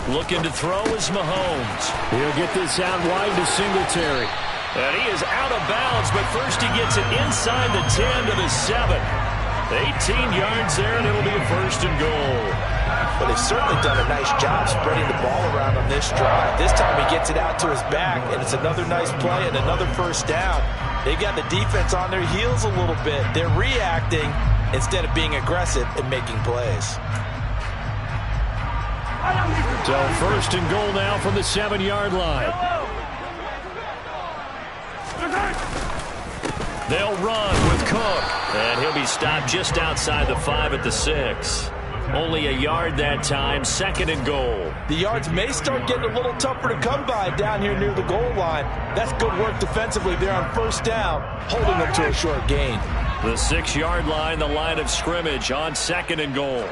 Looking to throw is Mahomes. He'll get this out wide to Singletary. And he is out of bounds, but first he gets it inside the 10 to the 7. 18 yards there, and it'll be a first and goal. Well, they've certainly done a nice job spreading the ball around on this drive. This time he gets it out to his back, and it's another nice play and another first down. They've got the defense on their heels a little bit. They're reacting instead of being aggressive and making plays. So first and goal now from the 7-yard line. They'll run with Cook, and he'll be stopped just outside the 5 at the 6. Only a yard that time, second and goal. The yards may start getting a little tougher to come by down here near the goal line. That's good work defensively there on first down, holding them to a short gain. The 6-yard line, the line of scrimmage on second and goal.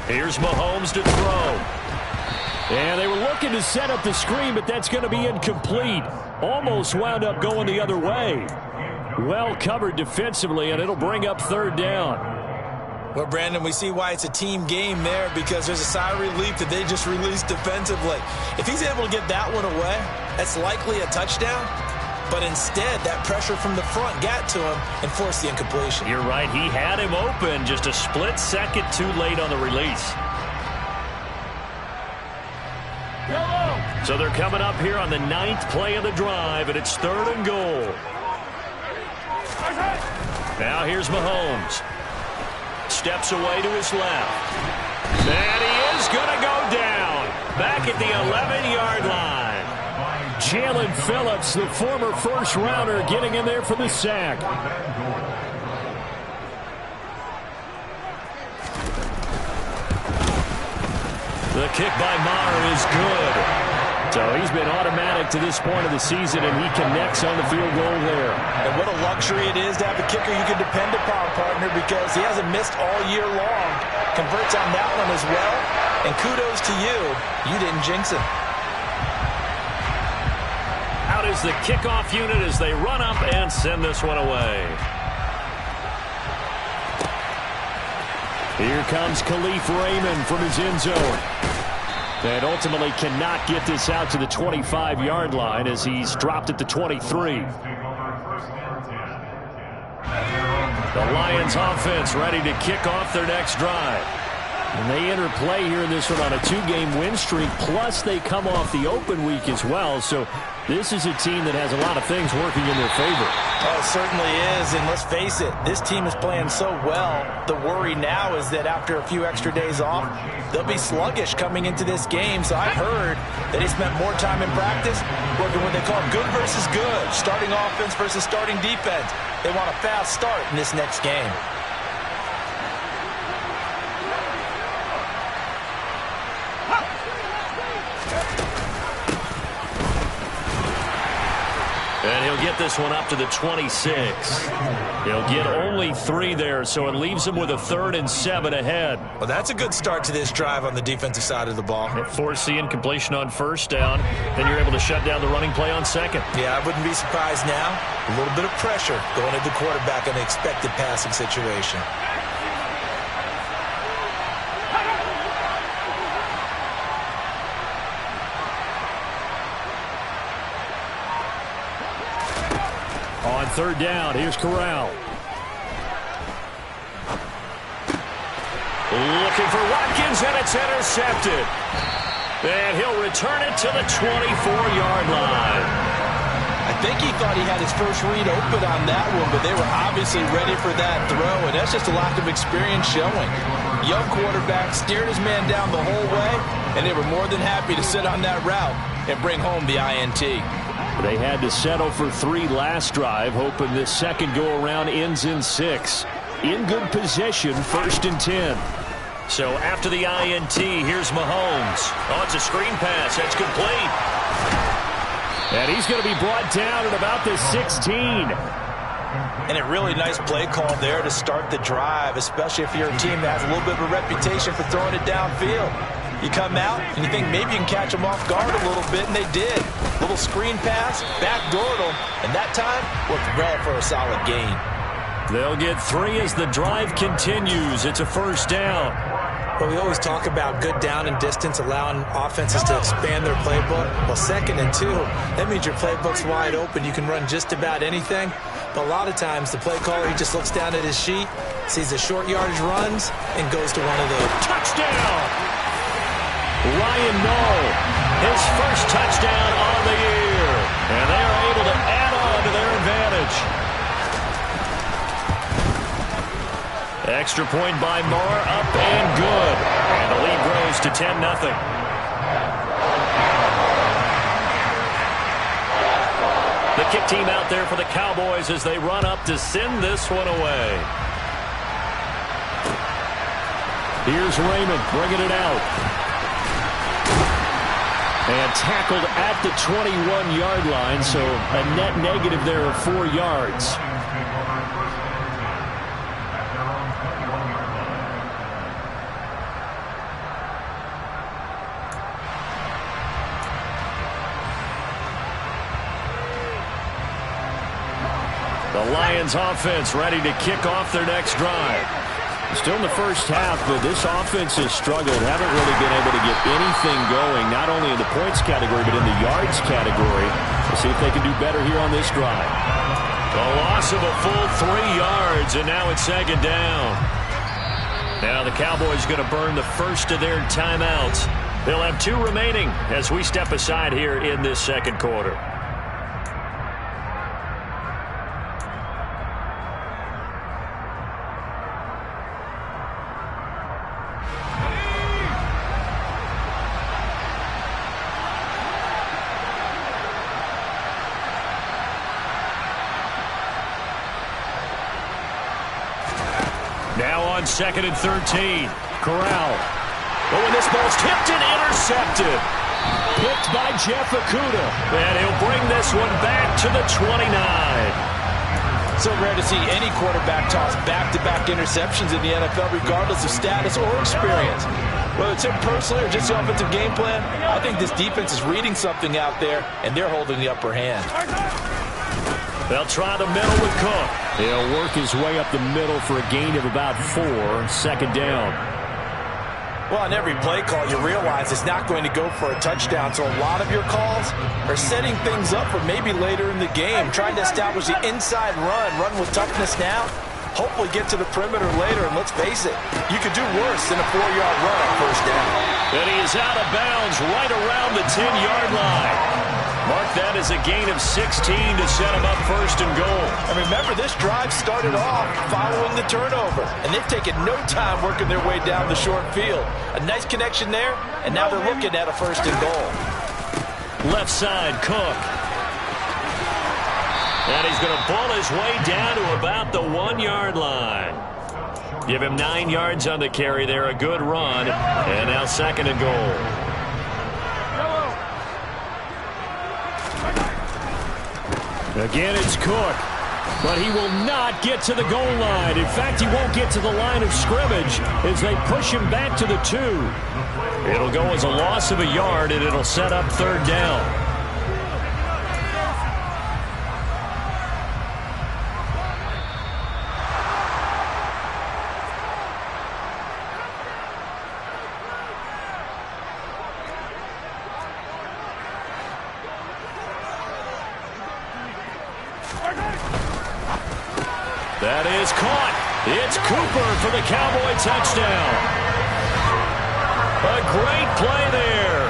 Here's Mahomes to throw. And they were looking to set up the screen, but that's going to be incomplete. Almost wound up going the other way. Well covered defensively, and it'll bring up third down. Well, Brandon, we see why it's a team game there, because there's a sigh of relief that they just released defensively. If he's able to get that one away, that's likely a touchdown. But instead, that pressure from the front got to him and forced the incompletion. You're right. He had him open, just a split second too late on the release. So they're coming up here on the 9th play of the drive, and it's third and goal. Now here's Mahomes. Steps away to his left. And he is going to go down. Back at the 11-yard line. Jalen Phillips, the former first-rounder, getting in there for the sack. The kick by Maher is good. So he's been automatic to this point of the season, and he connects on the field goal there. And what a luxury it is to have a kicker you can depend upon, partner, because he hasn't missed all year long. Converts on that one as well. And kudos to you. You didn't jinx him. Out is the kickoff unit as they run up and send this one away. Here comes Khalif Raymond from his end zone. And ultimately cannot get this out to the 25-yard line as he's dropped at the 23. The Lions offense ready to kick off their next drive. And they enter play here in this one on a 2-game win streak, plus they come off the open week as well. So this is a team that has a lot of things working in their favor. Oh, it certainly is, and let's face it, this team is playing so well. The worry now is that after a few extra days off, they'll be sluggish coming into this game. So I've heard that he spent more time in practice working what they call good versus good, starting offense versus starting defense. They want a fast start in this next game. And he'll get this one up to the 26. He'll get only 3 there, so it leaves him with a 3rd and 7 ahead. Well, that's a good start to this drive on the defensive side of the ball. Force the incompletion on first down, then you're able to shut down the running play on second. Yeah, I wouldn't be surprised now. A little bit of pressure going at the quarterback in an expected passing situation. On third down, here's Corral. Looking for Watkins, and it's intercepted. And he'll return it to the 24-yard line. I think he thought he had his first read open on that one, but they were obviously ready for that throw, and that's just a lack of experience showing. Young quarterback steered his man down the whole way, and they were more than happy to sit on that route and bring home the INT. They had to settle for 3 last drive, hoping this second go-around ends in 6. In good position, 1st and 10. So after the INT, here's Mahomes. Oh, it's a screen pass. That's complete. And he's going to be brought down at about the 16. And a really nice play call there to start the drive, especially if you're a team that has a little bit of a reputation for throwing it downfield. You come out and you think maybe you can catch them off guard a little bit, and they did. Little screen pass, backdoored them, and that time worked well for a solid gain. They'll get 3 as the drive continues. It's a first down. Well, we always talk about good down and distance, allowing offenses to expand their playbook. Well, 2nd and 2, that means your playbook's wide open. You can run just about anything. But a lot of times, the play caller, he just looks down at his sheet, sees the short yardage runs, and goes to one of those. Touchdown! Ryan Nall, his first touchdown on the year. And they are able to add on to their advantage. Extra point by Moore, up and good. And the lead grows to 10-0. The kick team out there for the Cowboys as they run up to send this one away. Here's Raymond bringing it out. And tackled at the 21-yard line, so a net negative there of 4 yards. The Lions offense ready to kick off their next drive. Still in the first half, but this offense has struggled. Haven't really been able to get anything going, not only in the points category, but in the yards category. We'll see if they can do better here on this drive. A loss of a full 3 yards, and now it's 2nd down. Now the Cowboys going to burn the first of their timeouts. They'll have 2 remaining as we step aside here in this 2nd quarter. Now on 2nd and 13. Corral. Oh, and this ball's tipped and intercepted. Picked by Jeff Okudah. And he'll bring this one back to the 29. So rare to see any quarterback toss back-to-back interceptions in the NFL, regardless of status or experience. Whether it's him personally or just the offensive game plan, I think this defense is reading something out there, and they're holding the upper hand. They'll try the middle with Cook. He'll work his way up the middle for a gain of about 4. 2nd down. Well, on every play call, you realize it's not going to go for a touchdown. So a lot of your calls are setting things up for maybe later in the game, trying to establish the inside run with toughness now, hopefully get to the perimeter later. And let's face it, you could do worse than a 4-yard run on 1st down. And he is out of bounds right around the 10-yard line. Mark that as a gain of 16 to set him up 1st and goal. And remember, this drive started off following the turnover, and they've taken no time working their way down the short field. A nice connection there, and now they're looking at a 1st and goal. Left side, Cook. And he's going to pull his way down to about the 1-yard line. Give him 9 yards on the carry there, a good run, and now 2nd and goal. Again, it's Cook, but he will not get to the goal line. In fact, he won't get to the line of scrimmage as they push him back to the 2. It'll go as a loss of a yard, and it'll set up 3rd down. That is caught. It's Cooper for the Cowboy touchdown. A great play there.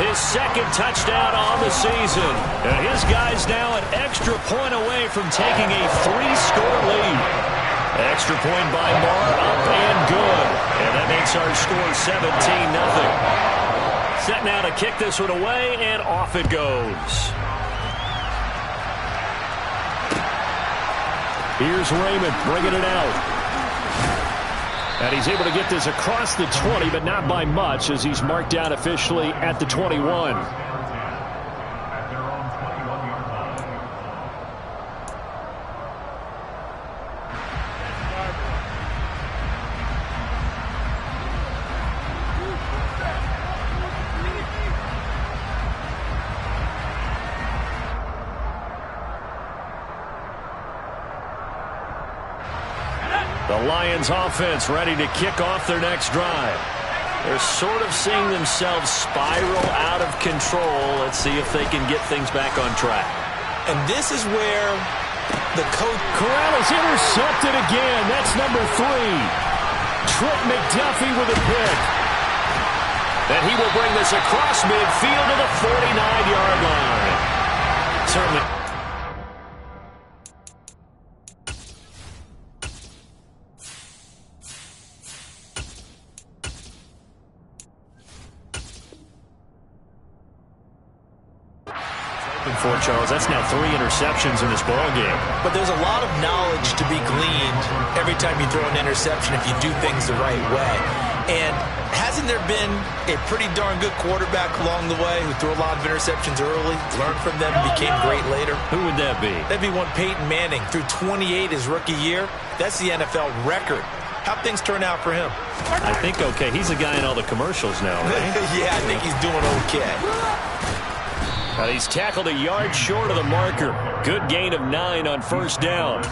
His 2nd touchdown on the season. And his guy's now an extra point away from taking a 3-score lead. Extra point by Moore, up and good. And that makes our score 17-0. Set now to kick this one away, and off it goes. Here's Raymond bringing it out. And he's able to get this across the 20, but not by much, as he's marked down officially at the 21. The Lions offense ready to kick off their next drive. They're sort of seeing themselves spiral out of control. Let's see if they can get things back on track. And this is where the coach... Corral is intercepted again. That's number 3. Trent McDuffie with a pick. And he will bring this across midfield to the 49-yard line. Certainly. For Charles, that's now 3 interceptions in this ball game. But there's a lot of knowledge to be gleaned every time you throw an interception if you do things the right way. And hasn't there been a pretty darn good quarterback along the way who threw a lot of interceptions early, learned from them, and became great later? Who would that be? That'd be one Peyton Manning. Threw 28 his rookie year. That's the NFL record. How'd things turn out for him? I think okay. He's a guy in all the commercials now, right? Yeah, I think he's doing okay. He's tackled a yard short of the marker. Good gain of 9 on first down.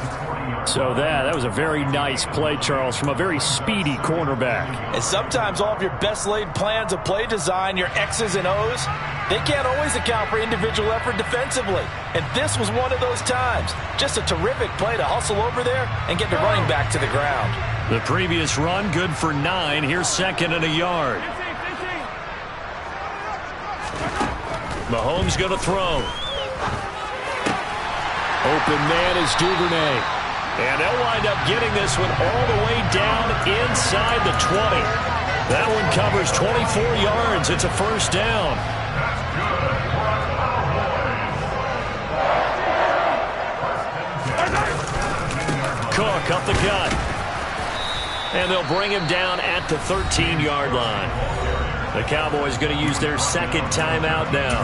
So that was a very nice play, Charles, from a very speedy cornerback. And sometimes all of your best laid plans of play design, your X's and O's, they can't always account for individual effort defensively. And this was one of those times. Just a terrific play to hustle over there and get the running back to the ground. The previous run, good for 9. Here's 2nd and a yard. Mahomes going to throw. Open man is Duvernay. And they'll wind up getting this one all the way down inside the 20. That one covers 24 yards. It's a first down. Cook up the gut. And they'll bring him down at the 13-yard line. The Cowboys going to use their 2nd timeout now,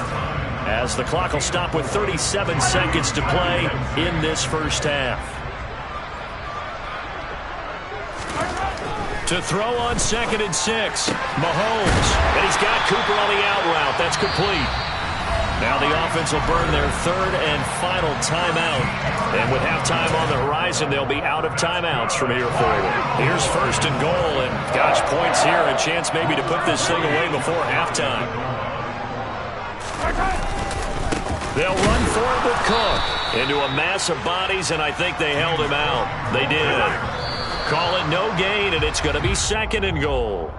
as the clock will stop with 37 seconds to play in this first half. To throw on 2nd and 6, Mahomes. And he's got Cooper on the out route. That's complete. Now the offense will burn their 3rd and final timeout. And with halftime on the horizon, they'll be out of timeouts from here forward. Here's 1st and goal, and gosh, points here. A chance maybe to put this thing away before halftime. They'll run for it with Cook into a mass of bodies, and I think they held him out. They did. Call it no gain, and it's going to be 2nd and goal.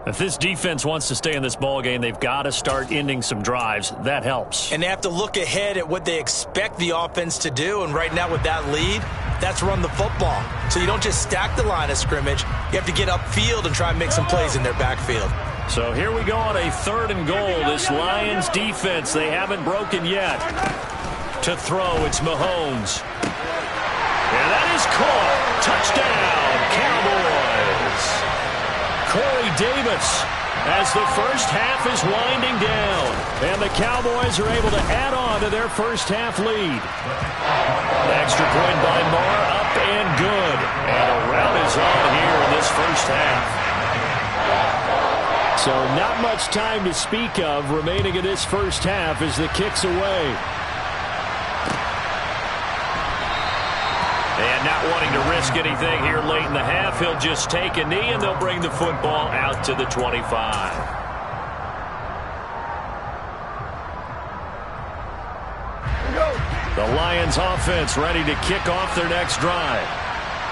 If this defense wants to stay in this ball game, they've got to start ending some drives. That helps. And they have to look ahead at what they expect the offense to do. And right now with that lead, that's run the football. So you don't just stack the line of scrimmage. You have to get upfield and try and make some plays in their backfield. So here we go on a 3rd and goal. This Lions defense, they haven't broken yet. To throw, it's Mahomes. And that is caught. Touchdown, Cowboys. Corey Davis, as the first half is winding down, and the Cowboys are able to add on to their first half lead. Extra point by Marr, up and good. And a rout is on here in this first half. So not much time to speak of remaining in this first half as the kick's away. And not wanting to risk anything here late in the half, he'll just take a knee, and they'll bring the football out to the 25. The Lions offense ready to kick off their next drive.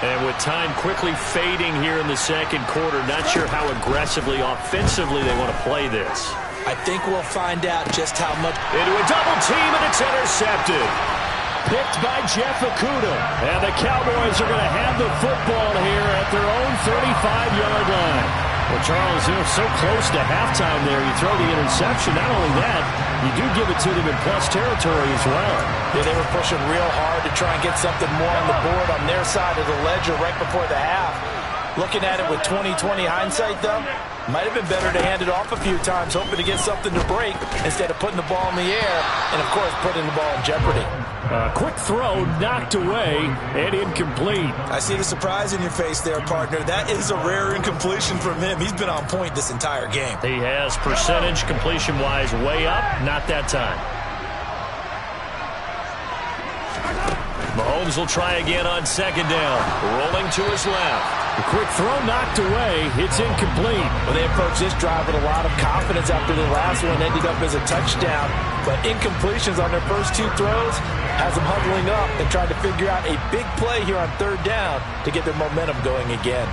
And with time quickly fading here in the 2nd quarter, not sure how aggressively, offensively they want to play this. I think we'll find out just how much. Into a double team, and it's intercepted. Picked by Jeff Okudah. And the Cowboys are going to have the football here at their own 35-yard line. Well, Charles, they're so close to halftime there. You throw the interception. Not only that, you do give it to them in plus territory as well. Yeah, they were pushing real hard to try and get something more on the board on their side of the ledger right before the half. Looking at it with 20/20 hindsight, though, might have been better to hand it off a few times, hoping to get something to break instead of putting the ball in the air and, of course, putting the ball in jeopardy. Quick throw, knocked away, and incomplete. I see the surprise in your face there, partner. That is a rare incompletion from him. He's been on point this entire game. He has percentage completion-wise way up, not that time. Mahomes Mahomes will try again on second down. Rolling to his left. The quick throw knocked away. It's incomplete. Well, they approached this drive with a lot of confidence after the last one ended up as a touchdown. But incompletions on their first two throws has them huddling up and trying to figure out a big play here on third down to get their momentum going again.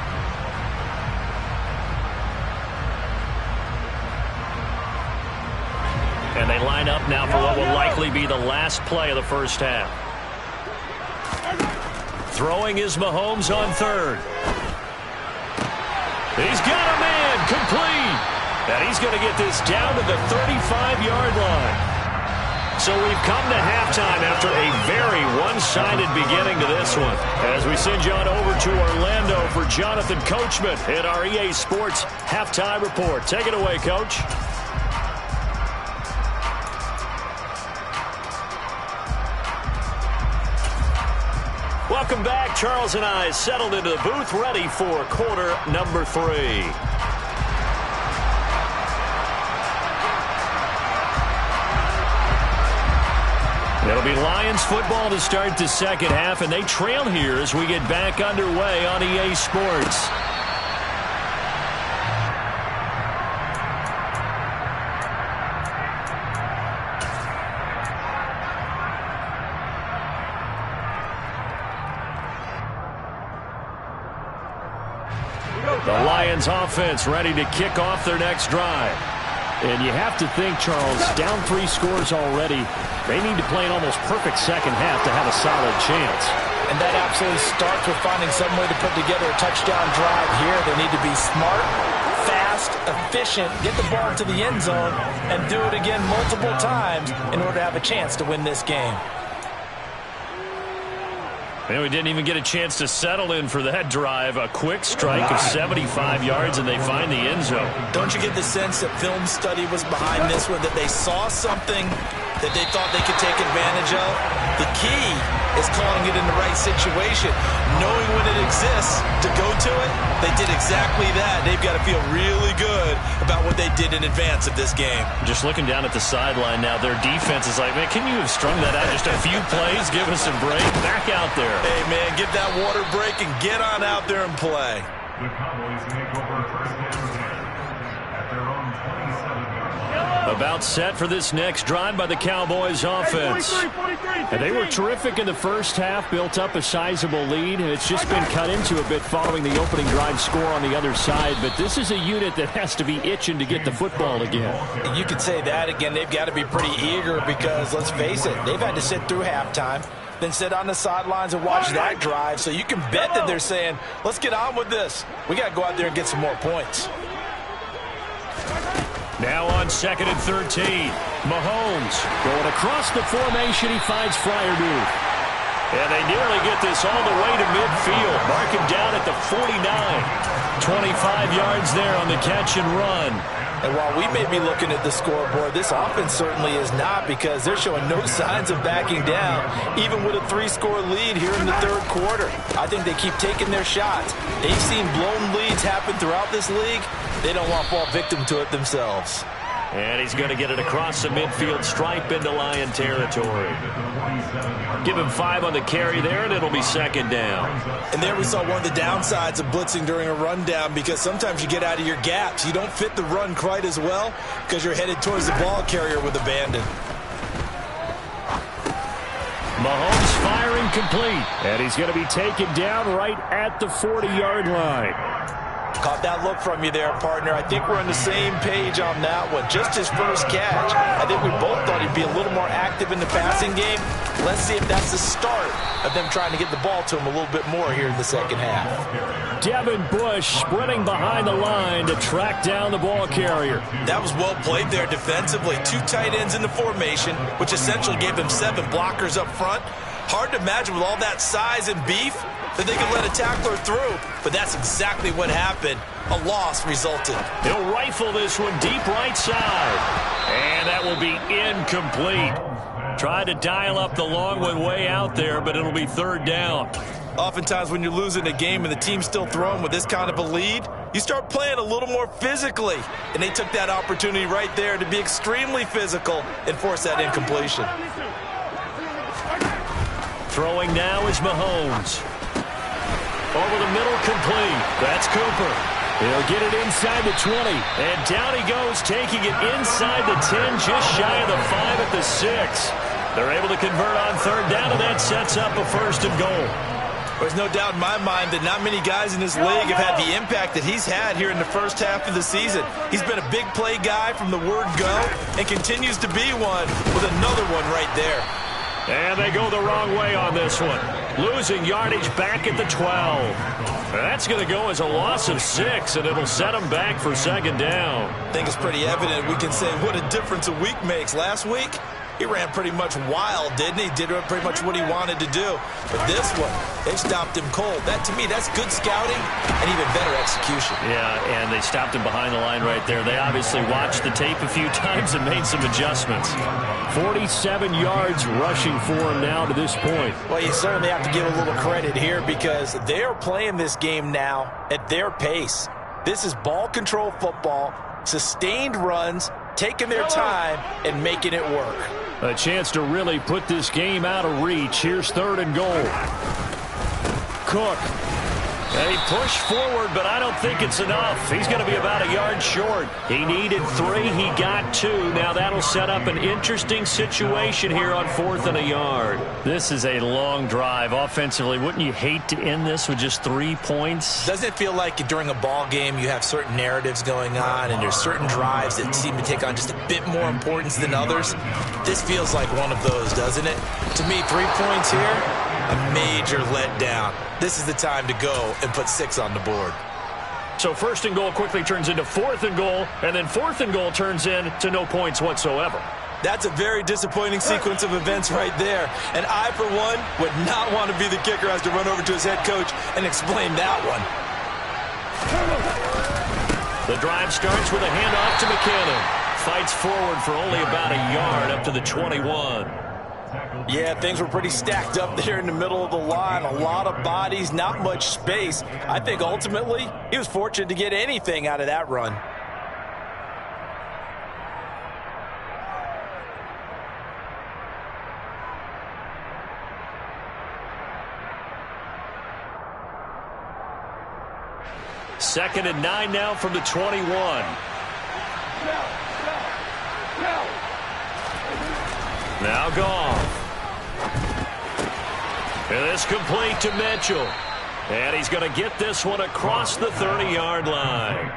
And they line up now for what will likely be the last play of the first half. Throwing is Mahomes on third. He's got a man complete. And he's going to get this down to the 35-yard line. So we've come to halftime after a very one-sided beginning to this one. As we send you on over to Orlando for Jonathan Coachman in our EA Sports Halftime Report. Take it away, Coach. Welcome back. Charles and I settled into the booth, ready for quarter number 3. It'll be Lions football to start the second half, and they trail here as we get back underway on EA Sports. The Lions offense ready to kick off their next drive. And you have to think, Charles, down 3 scores already. They need to play an almost perfect second half to have a solid chance. And that absolutely starts with finding some way to put together a touchdown drive here. They need to be smart, fast, efficient, get the ball to the end zone, and do it again multiple times in order to have a chance to win this game. And we didn't even get a chance to settle in for that drive. A quick strike of 75 yards, and they find the end zone. Don't you get the sense that film study was behind this one, that they saw something that they thought they could take advantage of? The key is calling it in the right situation. Knowing when it exists to go to it, they did exactly that. They've got to feel really good about what they did in advance of this game. Just looking down at the sideline now, their defense is like, man, can you have strung that out just a few plays? Give us a break. Back out there. Hey, man, get that water break and get on out there and play. The Cowboys make over first down at their own 27-yard line. About set for this next drive by the Cowboys offense. And they were terrific in the first half, built up a sizable lead. It's just been cut into a bit following the opening drive score on the other side. But this is a unit that has to be itching to get the football again. You could say that again. They've got to be pretty eager because, let's face it, they've had to sit through halftime, then sit on the sidelines and watch that drive. So you can bet that they're saying, let's get on with this. We got to go out there and get some more points. Now on 2nd and 13. Mahomes going across the formation. He finds Freiermuth. And they nearly get this all the way to midfield. Mark him down at the 49. 25 yards there on the catch and run. And while we may be looking at the scoreboard, this offense certainly is not, because they're showing no signs of backing down, even with a 3-score lead here in the third quarter. I think they keep taking their shots. They've seen blown leads happen throughout this league. They don't want to fall victim to it themselves. And he's going to get it across the midfield stripe into Lion territory. Give him 5 on the carry there, and it'll be second down. And there we saw one of the downsides of blitzing during a rundown, because sometimes you get out of your gaps. You don't fit the run quite as well because you're headed towards the ball carrier with abandon. Mahomes firing complete. And he's going to be taken down right at the 40-yard line. Caught that look from you there, partner. I think we're on the same page on that one. Just his first catch. I think we both thought he'd be a little more active in the passing game. Let's see if that's the start of them trying to get the ball to him a little bit more here in the second half. Devin Bush sprinting behind the line to track down the ball carrier. That was well played there defensively. 2 tight ends in the formation, which essentially gave them 7 blockers up front. Hard to imagine with all that size and beef that they could let a tackler through, but that's exactly what happened. A loss resulted. He'll rifle this one deep right side, and that will be incomplete. Tried to dial up the long one way out there, but it'll be third down. Oftentimes when you're losing a game and the team's still throwing with this kind of a lead, you start playing a little more physically, and they took that opportunity right there to be extremely physical and force that incompletion. Throwing now is Mahomes. Over the middle, complete. That's Cooper. He'll get it inside the 20. And down he goes, taking it inside the 10, just shy of the 5 at the 6. They're able to convert on third down, and that sets up a 1st and goal. There's no doubt in my mind that not many guys in this league have had the impact that he's had here in the first half of the season. He's been a big play guy from the word go and continues to be one with another one right there. And they go the wrong way on this one. Losing yardage back at the 12. That's going to go as a loss of 6, and it'll set them back for 2nd down. I think it's pretty evident we can say what a difference a week makes. Last week, he ran pretty much wild, didn't he? Did pretty much what he wanted to do. But this one, they stopped him cold. That, to me, that's good scouting and even better execution. Yeah, and they stopped him behind the line right there. They obviously watched the tape a few times and made some adjustments. 47 yards rushing for him now to this point. Well, you certainly have to give a little credit here because they're playing this game now at their pace. This is ball control football, sustained runs, taking their time and making it work. A chance to really put this game out of reach. Here's 3rd and goal. Cook. And he pushed forward, but I don't think it's enough. He's going to be about a yard short. He needed 3. He got 2. Now that'll set up an interesting situation here on 4th and a yard. This is a long drive offensively. Wouldn't you hate to end this with just 3 points? Doesn't it feel like during a ball game you have certain narratives going on and there's certain drives that seem to take on just a bit more importance than others? This feels like one of those, doesn't it? To me, 3 points here, a major letdown. This is the time to go and put 6 on the board. So 1st and goal quickly turns into 4th and goal, and then 4th and goal turns into no points whatsoever. That's a very disappointing sequence of events right there. And I, for one, would not want to be the kicker who has to run over to his head coach and explain that one. The drive starts with a handoff to McKinnon. Fights forward for only about a yard up to the 21. Yeah, things were pretty stacked up there in the middle of the line. A lot of bodies, not much space. I think ultimately he was fortunate to get anything out of that run. Second and 9 now from the 21. Now Goff. And this complete to Mitchell. And he's going to get this one across the 30-yard line.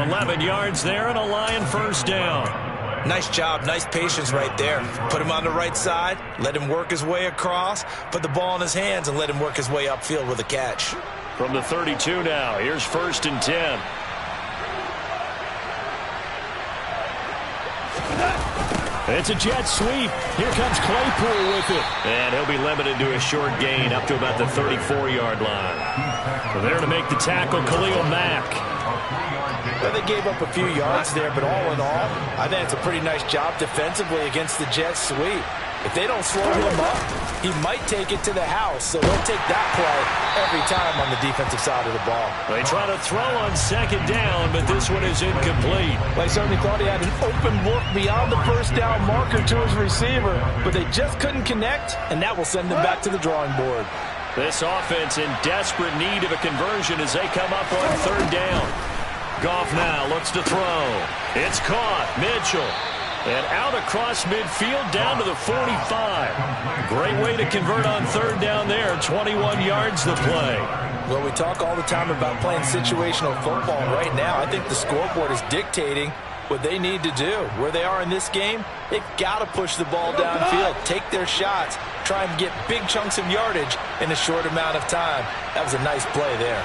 11 yards there and a Lion 1st down. Nice job, nice patience right there. Put him on the right side, let him work his way across, put the ball in his hands, and let him work his way upfield with a catch. From the 32 now, here's 1st and 10. It's a jet sweep. Here comes Claypool with it. And he'll be limited to a short gain up to about the 34-yard line. So there to make the tackle, Khalil Mack. Well, they gave up a few yards there, but all in all, I think it's a pretty nice job defensively against the jet sweep. If they don't slow him up, he might take it to the house, so they'll take that play every time on the defensive side of the ball. They try to throw on 2nd down, but this one is incomplete. Well, I certainly thought he had an open look beyond the 1st down marker to his receiver, but they just couldn't connect, and that will send them back to the drawing board. This offense in desperate need of a conversion as they come up on 3rd down. Goff now looks to throw. It's caught. Mitchell. And out across midfield down to the 45. Great way to convert on 3rd down there. 21 yards the play. Well, we talk all the time about playing situational football. Right now, I think the scoreboard is dictating what they need to do. Where they are in this game, they've got to push the ball downfield, take their shots, try and get big chunks of yardage in a short amount of time. That was a nice play there.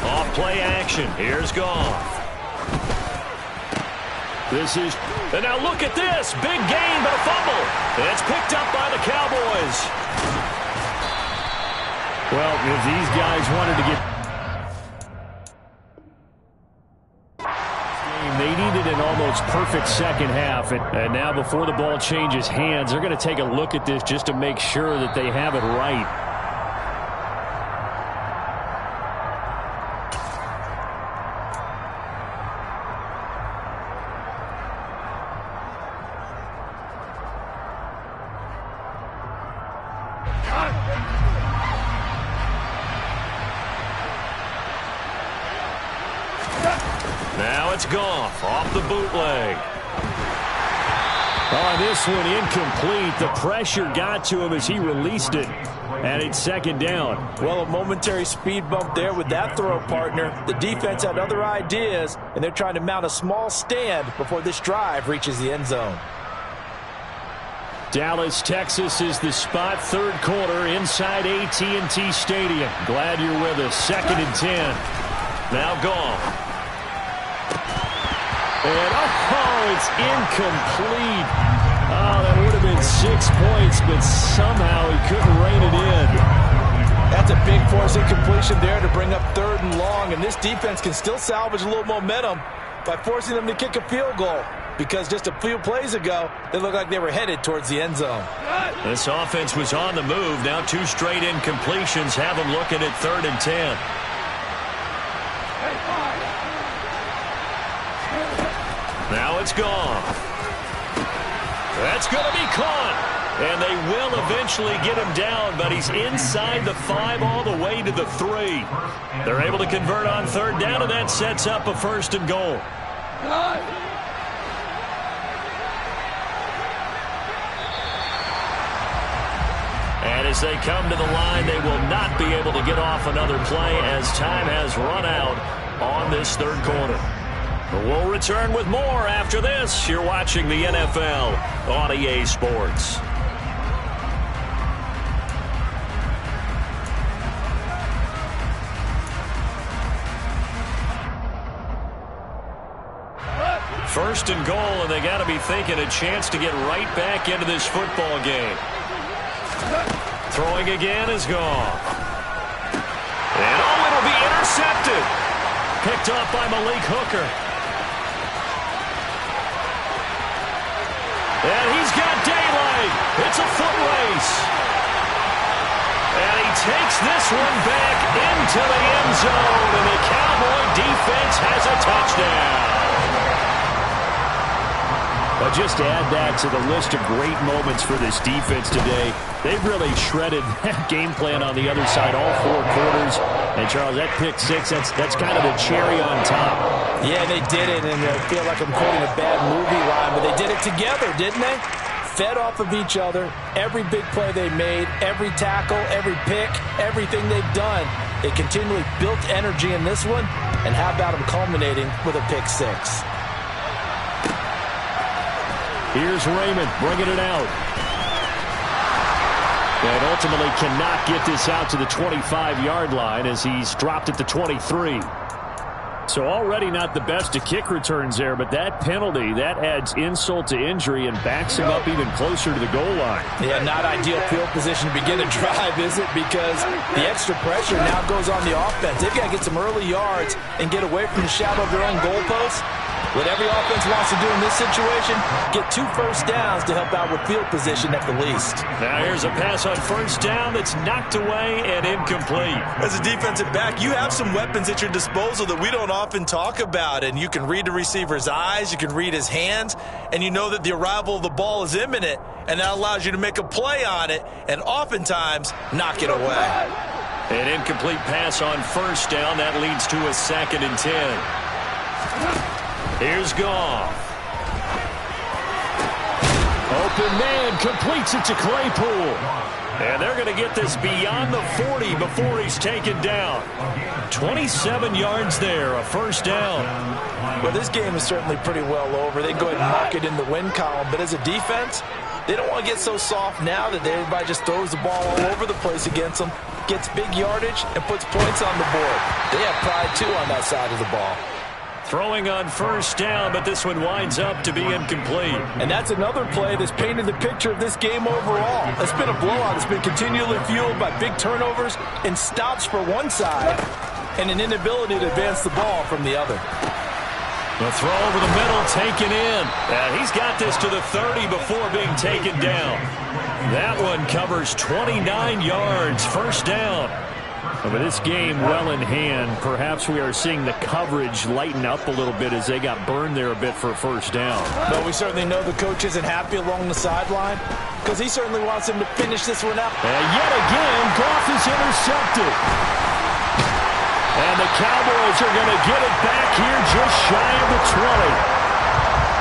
Off play action. Here's Goff. And now look at this. Big gain, but a fumble. And it's picked up by the Cowboys. Well, if these guys wanted to get... They needed an almost perfect second half. And now before the ball changes hands, they're going to take a look at this just to make sure that they have it right. Now it's Goff off the bootleg. On this one, incomplete. The pressure got to him as he released it. And it's second down. Well, a momentary speed bump there with that throw, partner. The defense had other ideas, and they're trying to mount a small stand before this drive reaches the end zone. Dallas, Texas is the spot. Third quarter inside AT&T Stadium. Glad you're with us. 2nd and 10. Now Goff. And, it's incomplete. Oh, that would have been 6 points, but somehow he couldn't rein it in. That's a big force incompletion there to bring up 3rd and long, and this defense can still salvage a little momentum by forcing them to kick a field goal, because just a few plays ago, they looked like they were headed towards the end zone. This offense was on the move. Now 2 straight incompletions have them looking at 3rd and 10. Now it's Goff. That's going to be caught. And they will eventually get him down, but he's inside the 5 all the way to the 3. They're able to convert on 3rd down, and that sets up a 1st and goal. And as they come to the line, they will not be able to get off another play as time has run out on this 3rd quarter. But we'll return with more after this. You're watching the NFL on EA Sports. First and goal, and they got to be thinking a chance to get right back into this football game. Throwing again is Goff. And it'll be intercepted. Picked off by Malik Hooker. And he's got daylight. It's a foot race. And he takes this one back into the end zone, and the Cowboy defense has a touchdown. But just to add that to the list of great moments for this defense today, they've really shredded that game plan on the other side all 4 quarters. And, Charles, that pick 6, that's kind of the cherry on top. Yeah, they did it, and I feel like I'm quoting a bad movie line, but they did it together, didn't they? Fed off of each other, every big play they made, every tackle, every pick, everything they've done. They continually built energy in this one, and how about them culminating with a pick 6? Here's Raymond bringing it out. And ultimately cannot get this out to the 25-yard line as he's dropped at the 23. So already not the best of kick returns there, but that penalty, that adds insult to injury and backs him up even closer to the goal line. Yeah, not ideal field position to begin a drive, is it? Because the extra pressure now goes on the offense. They've got to get some early yards and get away from the shadow of their own goalposts. What every offense wants to do in this situation, get 2 first downs to help out with field position at the least. Now here's a pass on 1st down that's knocked away and incomplete. As a defensive back, you have some weapons at your disposal that we don't often talk about, and you can read the receiver's eyes, you can read his hands, and you know that the arrival of the ball is imminent, and that allows you to make a play on it and oftentimes knock it away. An incomplete pass on 1st down. That leads to a 2nd and 10. Here's Goff. Open man, completes it to Claypool. And they're going to get this beyond the 40 before he's taken down. 27 yards there, a 1st down. Well, this game is certainly pretty well over. They can go ahead and mark it in the win column. But as a defense, they don't want to get so soft now that everybody just throws the ball all over the place against them, gets big yardage, and puts points on the board. They have pride, too, on that side of the ball. Throwing on 1st down, but this one winds up to be incomplete. And that's another play that's painted the picture of this game overall. It's been a blowout. It's been continually fueled by big turnovers and stops for one side and an inability to advance the ball from the other. The throw over the middle, taken in. And he's got this to the 30 before being taken down. That one covers 29 yards, 1st down. With this game well in hand, perhaps we are seeing the coverage lighten up a little bit as they got burned there a bit for a first down. But we certainly know the coach isn't happy along the sideline because he certainly wants him to finish this one out. And yet again, Goff is intercepted. And the Cowboys are going to get it back here just shy of the 20.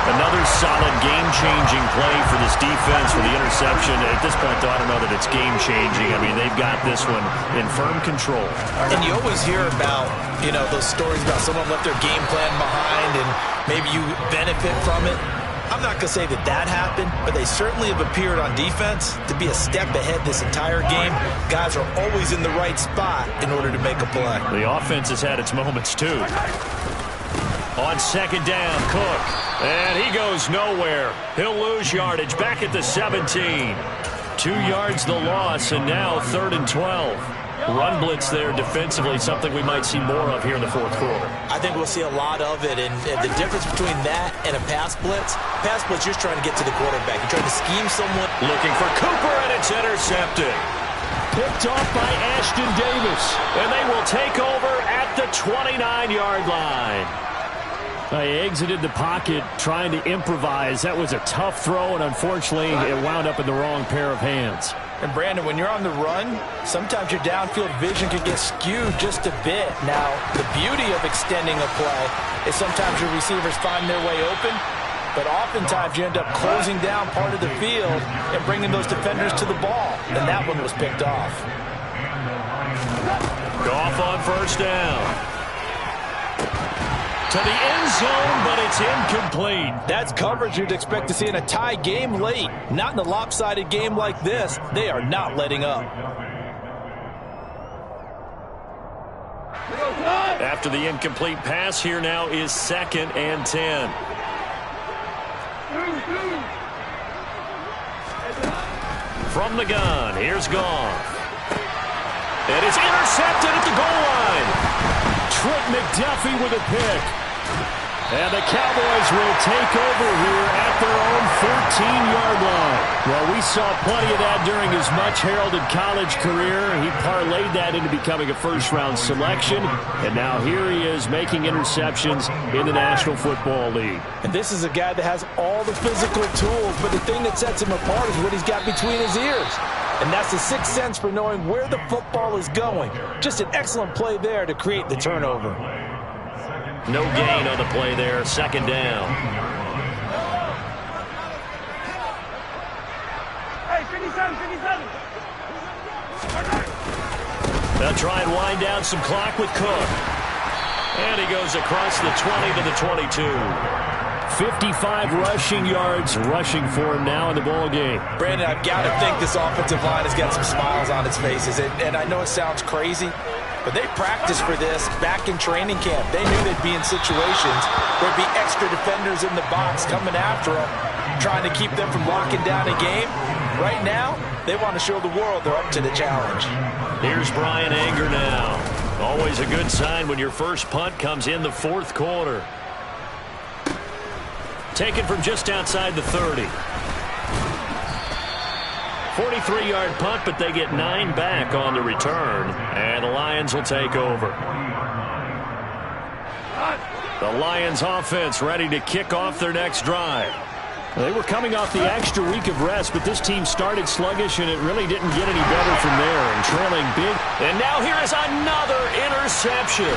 Another solid game-changing play for this defense for the interception. At this point, though, I don't know that it's game-changing. I mean, they've got this one in firm control. And you always hear about, those stories about someone left their game plan behind and maybe you benefit from it. I'm not going to say that happened, but they certainly have appeared on defense to be a step ahead this entire game. Guys are always in the right spot in order to make a play. The offense has had its moments, too. On second down, Cook. And he goes nowhere. He'll lose yardage back at the 17. 2 yards the loss, and now 3rd and 12. Run blitz there defensively, something we might see more of here in the fourth quarter. I think we'll see a lot of it, and the difference between that and a pass blitz, you're just trying to get to the quarterback. You're trying to scheme someone. Looking for Cooper, and it's intercepted. Picked off by Ashton Davis. And they will take over at the 29-yard line. They exited the pocket trying to improvise. That was a tough throw, and unfortunately, it wound up in the wrong pair of hands. And, Brandon, when you're on the run, sometimes your downfield vision can get skewed just a bit. Now, the beauty of extending a play is sometimes your receivers find their way open, but oftentimes you end up closing down part of the field and bringing those defenders to the ball. And that one was picked off. Goff on first down. To the end zone, but it's incomplete. That's coverage you'd expect to see in a tie game late. Not in a lopsided game like this. They are not letting up. After the incomplete pass, here now is 2nd and 10. From the gun, here's Goff. It is intercepted at the goal line. Trent McDuffie with a pick. And the Cowboys will take over here at their own 14-yard line. Well, we saw plenty of that during his much-heralded college career. He parlayed that into becoming a first-round selection. And now here he is making interceptions in the National Football League. And this is a guy that has all the physical tools, but the thing that sets him apart is what he's got between his ears. And that's the sixth sense for knowing where the football is going. Just an excellent play there to create the turnover. No gain on the play there. 2nd down. They'll try and wind down some clock with Cook. And he goes across the 20 to the 22. 55 rushing yards rushing for him now in the ball game. Brandon, I've got to think this offensive line has got some smiles on its faces. And I know it sounds crazy, but they practiced for this back in training camp. They knew they'd be in situations where there'd be extra defenders in the box coming after them, trying to keep them from locking down a game. Right now, they want to show the world they're up to the challenge. Here's Brian Anger now. Always a good sign when your first punt comes in the fourth quarter. Taken from just outside the 30. 43-yard punt, but they get 9 back on the return. And the Lions will take over. The Lions offense ready to kick off their next drive. They were coming off the extra week of rest, but this team started sluggish, and it really didn't get any better from there. And trailing big. And now here is another interception.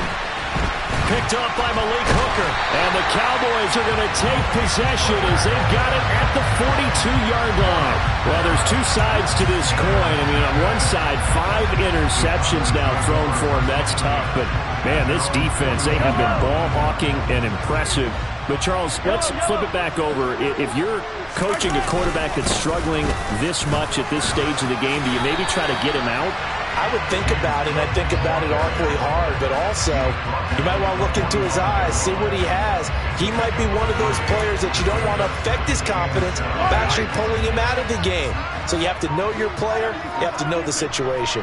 Picked up by Malik Hooker. And the Cowboys are going to take possession as they've got it at the 42-yard line. Well, there's two sides to this coin. I mean, on one side, 5 interceptions now thrown for him. That's tough. But, man, this defense, they have been ball hawking and impressive. But, Charles, let's flip it back over. If you're coaching a quarterback that's struggling this much at this stage of the game, do you maybe try to get him out? I would think about it, and I think about it awfully hard, but also you might want to look into his eyes, see what he has. He might be one of those players that you don't want to affect his confidence by actually pulling him out of the game. So you have to know your player, you have to know the situation.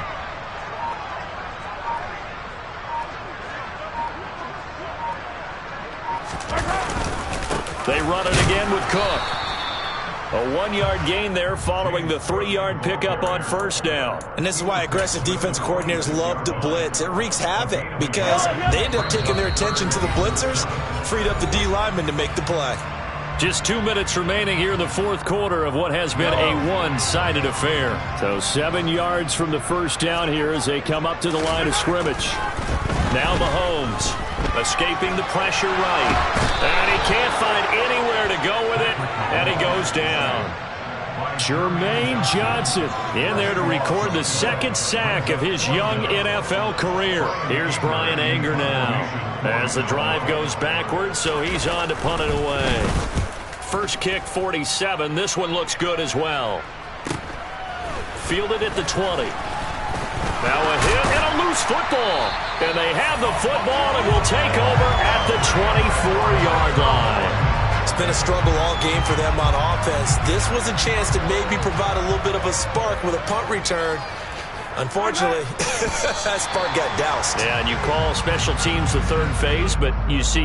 They run it again with Cook. A 1-yard gain there following the 3-yard pickup on first down. And this is why aggressive defense coordinators love to blitz. It wreaks havoc because they end up taking their attention to the blitzers, freed up the D lineman to make the play. Just 2 minutes remaining here in the fourth quarter of what has been a one-sided affair. So 7 yards from the first down here as they come up to the line of scrimmage. Now Mahomes escaping the pressure right. And he can't find anywhere to go with it. And he goes down. Jermaine Johnson In there to record the second sack of his young NFL career. Here's Brian Anger now. As the drive goes backwards, so he's on to punt it away. First kick, 47. This one looks good as well. Fielded at the 20. Now a hit and a loose football. And they have the football and will take over at the 24-yard line. It's been a struggle all game for them on offense. This was a chance to maybe provide a little bit of a spark with a punt return. Unfortunately, that spark got doused. Yeah, and you call special teams the third phase, but you see